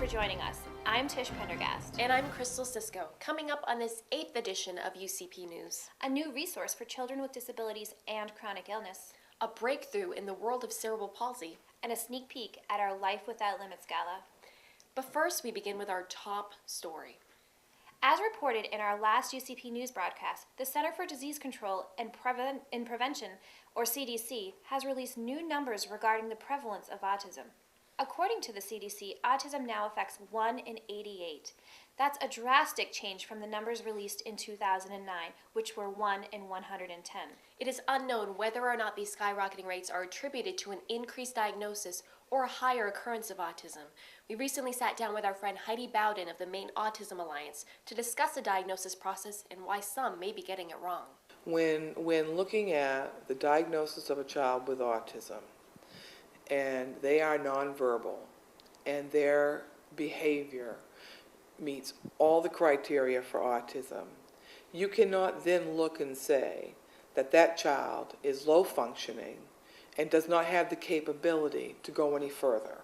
for joining us. I'm Tish Pendergast. And I'm Crystal Cisco. Coming up on this 8th edition of UCP News. A new resource for children with disabilities and chronic illness. A breakthrough in the world of cerebral palsy. And a sneak peek at our Life Without Limits Gala. But first, we begin with our top story. As reported in our last UCP News broadcast, the Center for Disease Control and Prevention, or CDC, has released new numbers regarding the prevalence of autism. According to the CDC, autism now affects 1 in 88. That's a drastic change from the numbers released in 2009, which were 1 in 110. It is unknown whether or not these skyrocketing rates are attributed to an increased diagnosis or a higher occurrence of autism. We recently sat down with our friend Heidi Bowden of the Maine Autism Alliance to discuss the diagnosis process and why some may be getting it wrong. When looking at the diagnosis of a child with autism, and they are nonverbal, and their behavior meets all the criteria for autism, you cannot then look and say that that child is low functioning and does not have the capability to go any further.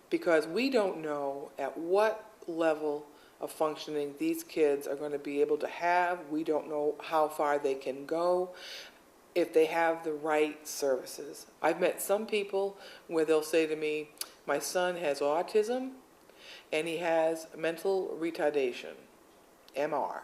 Because we don't know at what level of functioning these kids are going to be able to have. We don't know how far they can go if they have the right services. I've met some people where they'll say to me, my son has autism and he has mental retardation, MR.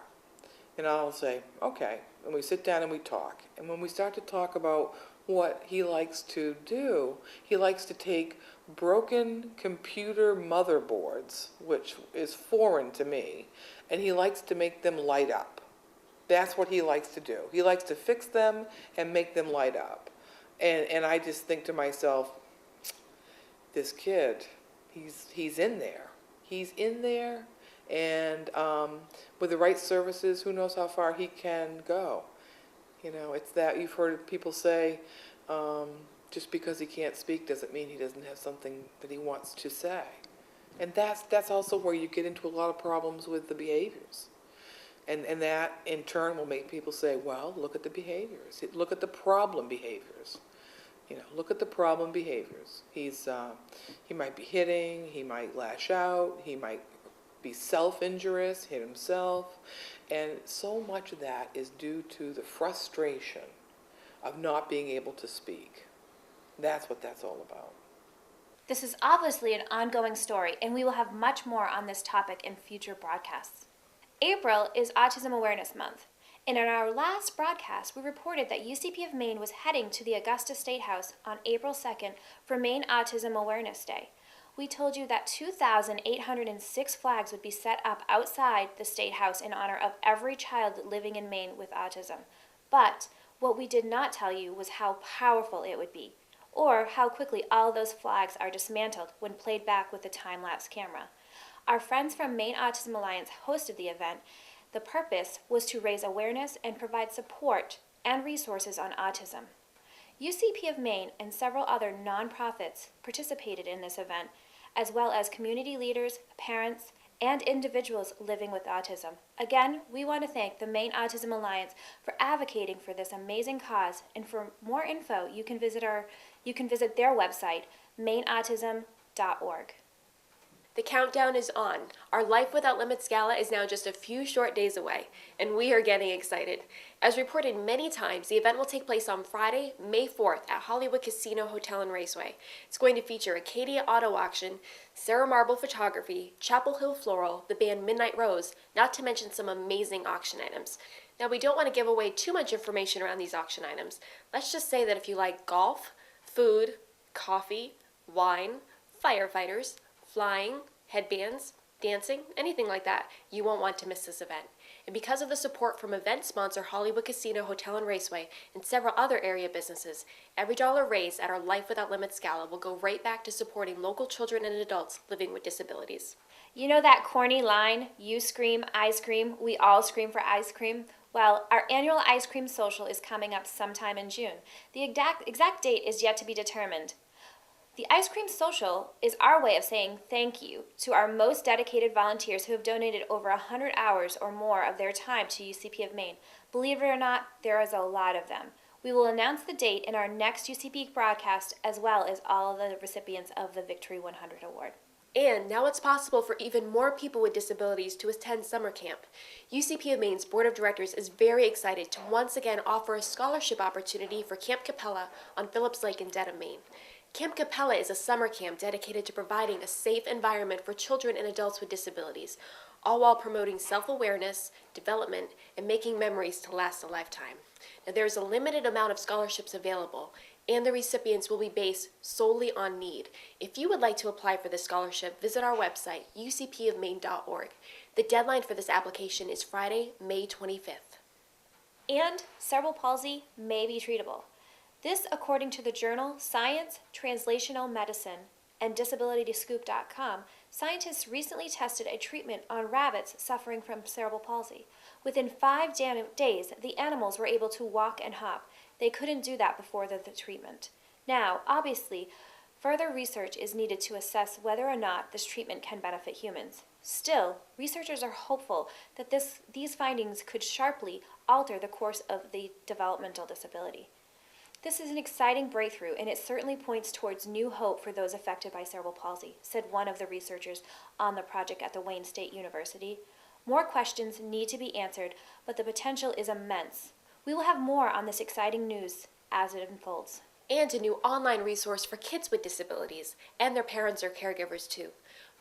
And I'll say, okay. And we sit down and we talk. And when we start to talk about what he likes to do, he likes to take broken computer motherboards, which is foreign to me, and he likes to make them light up. That's what he likes to do. He likes to fix them and make them light up. And I just think to myself, this kid, he's in there. He's in there, and with the right services, who knows how far he can go. You know, it's that you've heard people say, just because he can't speak doesn't mean he doesn't have something that he wants to say. And that's also where you get into a lot of problems with the behaviors. And that, in turn, will make people say, well, look at the behaviors. Look at the problem behaviors. You know, look at the problem behaviors. He might be hitting, he might lash out, he might be self-injurious, hit himself. And so much of that is due to the frustration of not being able to speak. That's what that's all about. This is obviously an ongoing story, and we will have much more on this topic in future broadcasts. April is Autism Awareness Month, and in our last broadcast, we reported that UCP of Maine was heading to the Augusta State House on April 2nd for Maine Autism Awareness Day. We told you that 2,806 flags would be set up outside the State House in honor of every child living in Maine with autism. But what we did not tell you was how powerful it would be, or how quickly all those flags are dismantled when played back with a time-lapse camera. Our friends from Maine Autism Alliance hosted the event. The purpose was to raise awareness and provide support and resources on autism. UCP of Maine and several other nonprofits participated in this event, as well as community leaders, parents, and individuals living with autism. Again, we want to thank the Maine Autism Alliance for advocating for this amazing cause, and for more info, you can visit their website, maineautism.org. The countdown is on. Our Life Without Limits Gala is now just a few short days away, and we are getting excited. As reported many times, the event will take place on Friday, May 4th at Hollywood Casino Hotel and Raceway. It's going to feature Acadia Auto Auction, Sarah Marble Photography, Chapel Hill Floral, the band Midnight Rose, not to mention some amazing auction items. Now, we don't want to give away too much information around these auction items. Let's just say that if you like golf, food, coffee, wine, firefighters, flying, headbands, dancing, anything like that, you won't want to miss this event. And because of the support from event sponsor Hollywood Casino Hotel and Raceway and several other area businesses, every dollar raised at our Life Without Limits Gala will go right back to supporting local children and adults living with disabilities. You know that corny line, you scream, I scream, we all scream for ice cream? Well, our annual ice cream social is coming up sometime in June. The exact date is yet to be determined. The Ice Cream Social is our way of saying thank you to our most dedicated volunteers who have donated over 100 hours or more of their time to UCP of Maine. Believe it or not, there is a lot of them. We will announce the date in our next UCP broadcast, as well as all of the recipients of the Victory 100 Award. And now it's possible for even more people with disabilities to attend summer camp. UCP of Maine's Board of Directors is very excited to once again offer a scholarship opportunity for Camp Capella on Phillips Lake in Dedham, Maine. Camp Capella is a summer camp dedicated to providing a safe environment for children and adults with disabilities, all while promoting self-awareness, development, and making memories to last a lifetime. Now, there's a limited amount of scholarships available, and the recipients will be based solely on need. If you would like to apply for this scholarship, visit our website, ucpofmaine.org. The deadline for this application is Friday, May 25th. And cerebral palsy may be treatable. This, according to the journal Science Translational Medicine and DisabilityScoop.com, scientists recently tested a treatment on rabbits suffering from cerebral palsy. Within 5 days, the animals were able to walk and hop. They couldn't do that before the treatment. Now, obviously, further research is needed to assess whether or not this treatment can benefit humans. Still, researchers are hopeful that these findings could sharply alter the course of the developmental disability. This is an exciting breakthrough, and it certainly points towards new hope for those affected by cerebral palsy, said one of the researchers on the project at the Wayne State University. More questions need to be answered, but the potential is immense. We will have more on this exciting news as it unfolds. And a new online resource for kids with disabilities and their parents or caregivers too.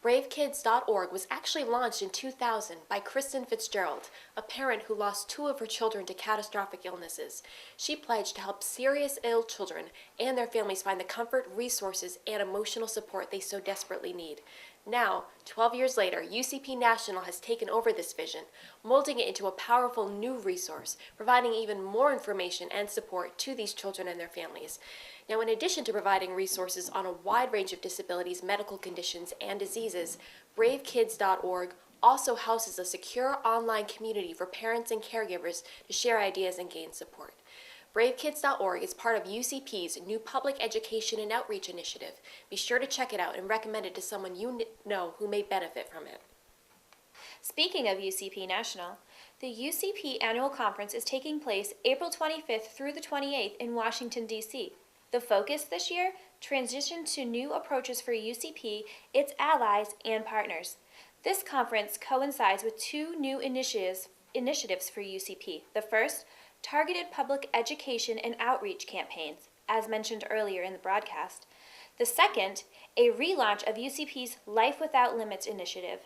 BraveKids.org was actually launched in 2000 by Kristen Fitzgerald, a parent who lost 2 of her children to catastrophic illnesses. She pledged to help serious ill children and their families find the comfort, resources, and emotional support they so desperately need. Now, 12 years later, UCP National has taken over this vision, molding it into a powerful new resource, providing even more information and support to these children and their families. Now, in addition to providing resources on a wide range of disabilities, medical conditions, and diseases, BraveKids.org also houses a secure online community for parents and caregivers to share ideas and gain support. BraveKids.org is part of UCP's new public education and outreach initiative. Be sure to check it out and recommend it to someone you know who may benefit from it. Speaking of UCP National, the UCP Annual Conference is taking place April 25th through the 28th in Washington, D.C. The focus this year, transition to new approaches for UCP, its allies, and partners. This conference coincides with 2 new initiatives for UCP. The first, targeted public education and outreach campaigns, as mentioned earlier in the broadcast. The second, a relaunch of UCP's Life Without Limits initiative.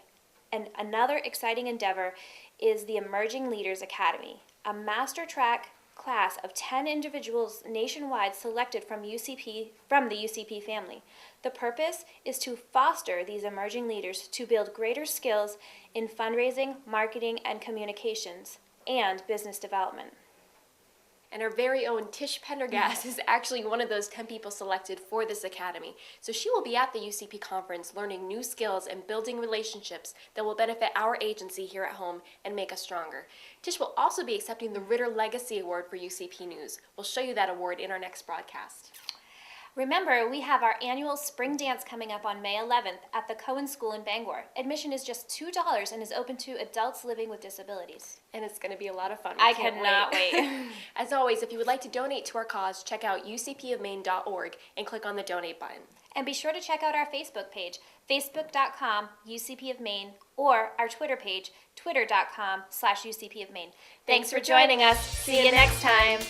And another exciting endeavor is the Emerging Leaders Academy, a master track class of 10 individuals nationwide selected from the UCP family. The purpose is to foster these emerging leaders to build greater skills in fundraising, marketing, and communications, and business development. And our very own Tish Pendergast is actually one of those 10 people selected for this academy. So she will be at the UCP conference learning new skills and building relationships that will benefit our agency here at home and make us stronger. Tish will also be accepting the Ritter Legacy Award for UCP News. We'll show you that award in our next broadcast. Remember, we have our annual spring dance coming up on May 11th at the Cohen School in Bangor. Admission is just $2 and is open to adults living with disabilities. And it's going to be a lot of fun. I cannot wait. As always, if you would like to donate to our cause, check out ucpofmaine.org and click on the donate button. And be sure to check out our Facebook page, facebook.com UCP of Maine, or our Twitter page, twitter.com/UCP of Maine. Thanks for joining us. See you next time.